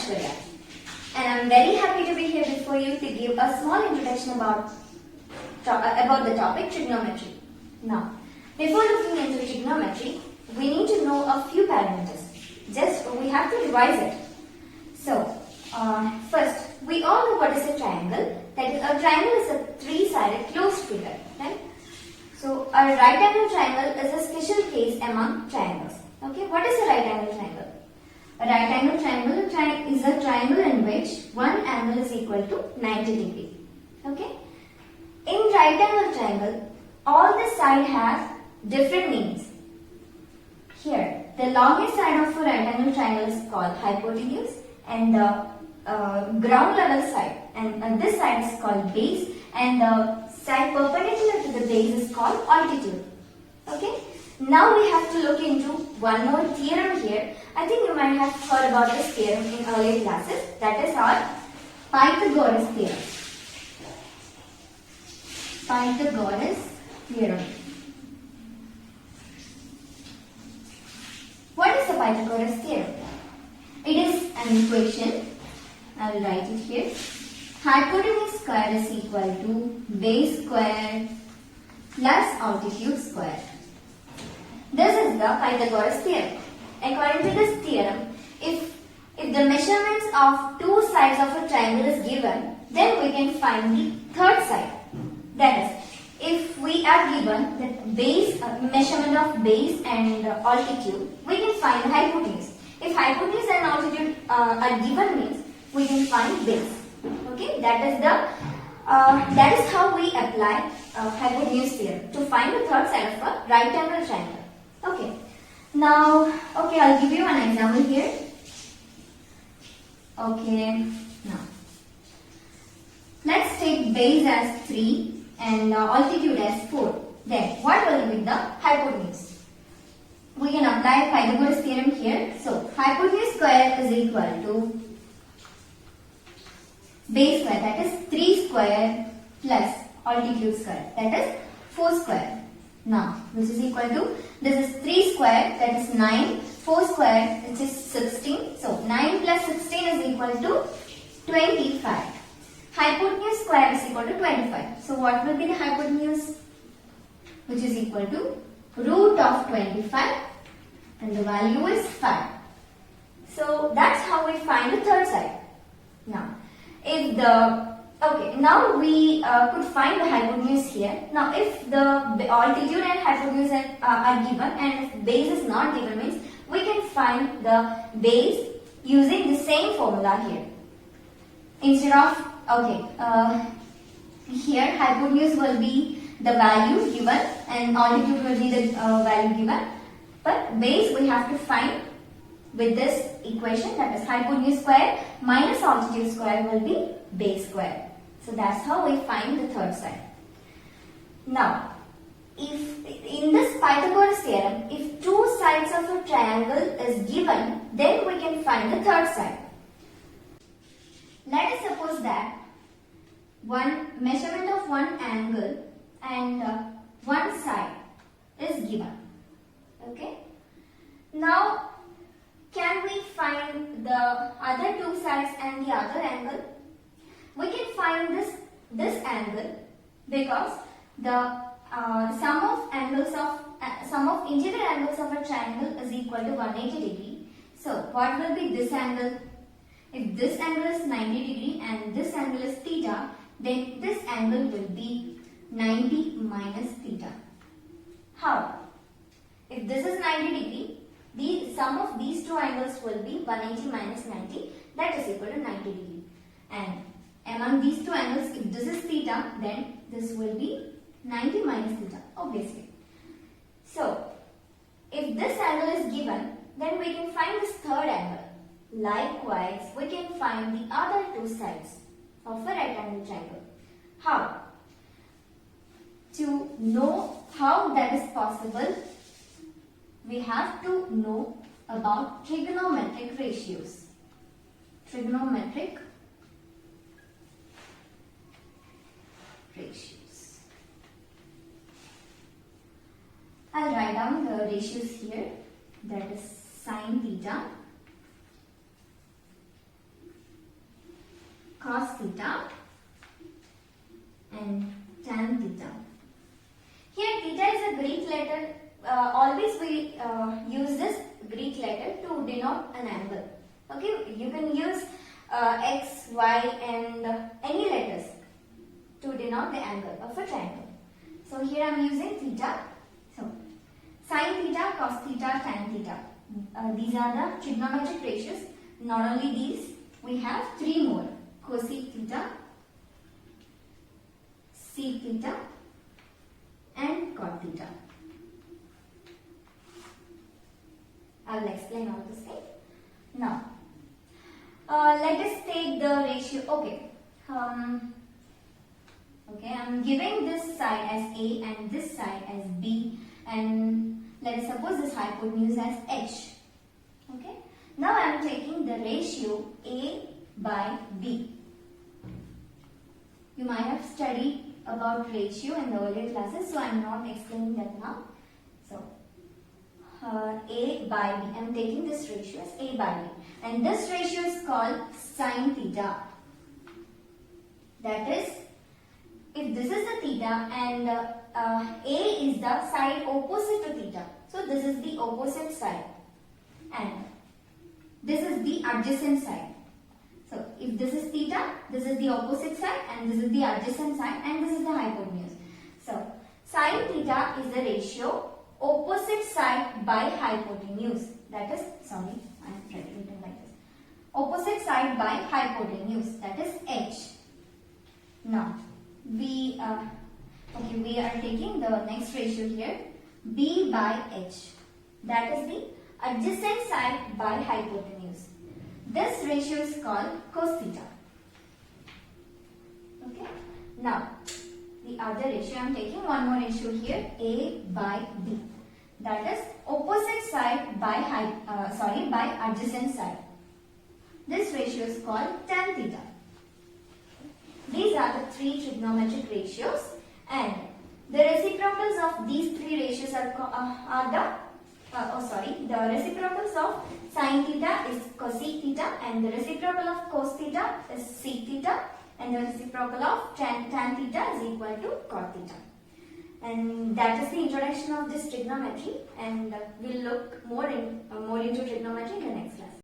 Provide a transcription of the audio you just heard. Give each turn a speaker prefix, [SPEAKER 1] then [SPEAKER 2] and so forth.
[SPEAKER 1] Aishwarya, and I am very happy to be here before you to give a small introduction about the topic trigonometry. Now, before looking into trigonometry, we need to know a few parameters. Just we have to revise it. So, first, we all know what is a triangle. That is, a triangle is a three-sided closed figure, right? So, a right angle triangle is a special case among triangles. Okay, what is a right angle triangle? A right angle triangle is a triangle in which one angle is equal to 90 degree. Okay? In right angle triangle, all the sides have different names. Here, the longest side of a right angle triangle is called hypotenuse, and the ground level side, and this side is called base, and the side perpendicular to the base is called altitude. Okay? Now we have to look into one more theorem here. I think you might have heard about this theorem in earlier classes. That is our Pythagoras theorem. Pythagoras theorem. What is the Pythagoras theorem? It is an equation. I will write it here. Hypotenuse square is equal to base square plus altitude square. This is the Pythagoras theorem. According to this theorem, if the measurements of two sides of a triangle is given, then we can find the third side. That is, if we are given the base measurement of base and altitude, we can find the hypotenuse. If hypotenuse and altitude are given, means we can find base. Okay, that is how we apply hypotenuse theorem to find the third side of a right angle triangle. Okay, now, I'll give you an example here. Okay, now, let's take base as 3 and altitude as 4. Then, what will be the hypotenuse? We can apply Pythagoras theorem here. So, hypotenuse square is equal to base square, that is 3 square plus altitude square, that is 4 square. Now, this is equal to, this is 3 square, that is 9, 4 square, which is 16. So, 9 plus 16 is equal to 25. Hypotenuse square is equal to 25. So, what will be the hypotenuse? Which is equal to root of 25, and the value is 5. So, that's how we find the third side. Now, now we could find the hypotenuse here. Now, if the altitude and hypotenuse are given, and if base is not given, means we can find the base using the same formula here. Instead of, here hypotenuse will be the value given and altitude will be the value given. But base we have to find with this equation, that is hypotenuse square minus altitude square will be base square. So that's how we find the third side. Now, if in this Pythagoras theorem, if two sides of a triangle is given, then we can find the third side. Let us suppose that one measurement of one angle and one side is given. Okay. Now, can we find the other two sides and the other angle? We can find this angle because the sum of interior angles of a triangle is equal to 180 degree. So, what will be this angle? If this angle is 90 degree and this angle is theta, then this angle will be 90 minus theta. How? If this is 90 degree, the sum of these two angles will be 180 minus 90, that is equal to 90 degree. And among these two angles, if this is theta, then this will be 90 minus theta, obviously. So, if this angle is given, then we can find this third angle. Likewise, we can find the other two sides of a right angle triangle. How? To know how that is possible, we have to know about trigonometric ratios. Trigonometric ratios. I'll write down the ratios here. That is sine theta cos theta and tan theta. Here theta is a Greek letter. Always we use this Greek letter to denote an angle. Okay, you can use x, y and any letters to denote the angle of a triangle. So here I am using theta. So sin theta, cos theta, tan theta. These are the trigonometric ratios. Not only these, we have three more: cosec theta, sec theta and cot theta. I will explain all this thing. Now, let us take the ratio. Okay. Okay, I am giving this side as A and this side as B, and let us suppose this hypotenuse as H. Okay. Now I am taking the ratio A by B. You might have studied about ratio in the earlier classes, so I am not explaining that now. So A by B. I am taking this ratio as A by B, and this ratio is called sin theta. That is, if this is the theta and A is the side opposite to theta, so this is the opposite side and this is the adjacent side. So if this is theta, this is the opposite side and this is the adjacent side and this is the hypotenuse. So sin theta is the ratio opposite side by hypotenuse. That is, sorry, I am written like this. Opposite side by hypotenuse, that is H. Now we are taking the next ratio here, B by H. That is the adjacent side by hypotenuse. This ratio is called cos theta. Okay. Now the other ratio, I am taking one more ratio here, A by B. That is opposite side by by adjacent side. This ratio is called tan theta. These are the three trigonometric ratios, and the reciprocals of these three ratios are the reciprocals of sin theta is cosec theta, and the reciprocal of cos theta is sec theta, and the reciprocal of tan theta is equal to cot theta. And that is the introduction of this trigonometry, and we'll look more into trigonometry in the next class.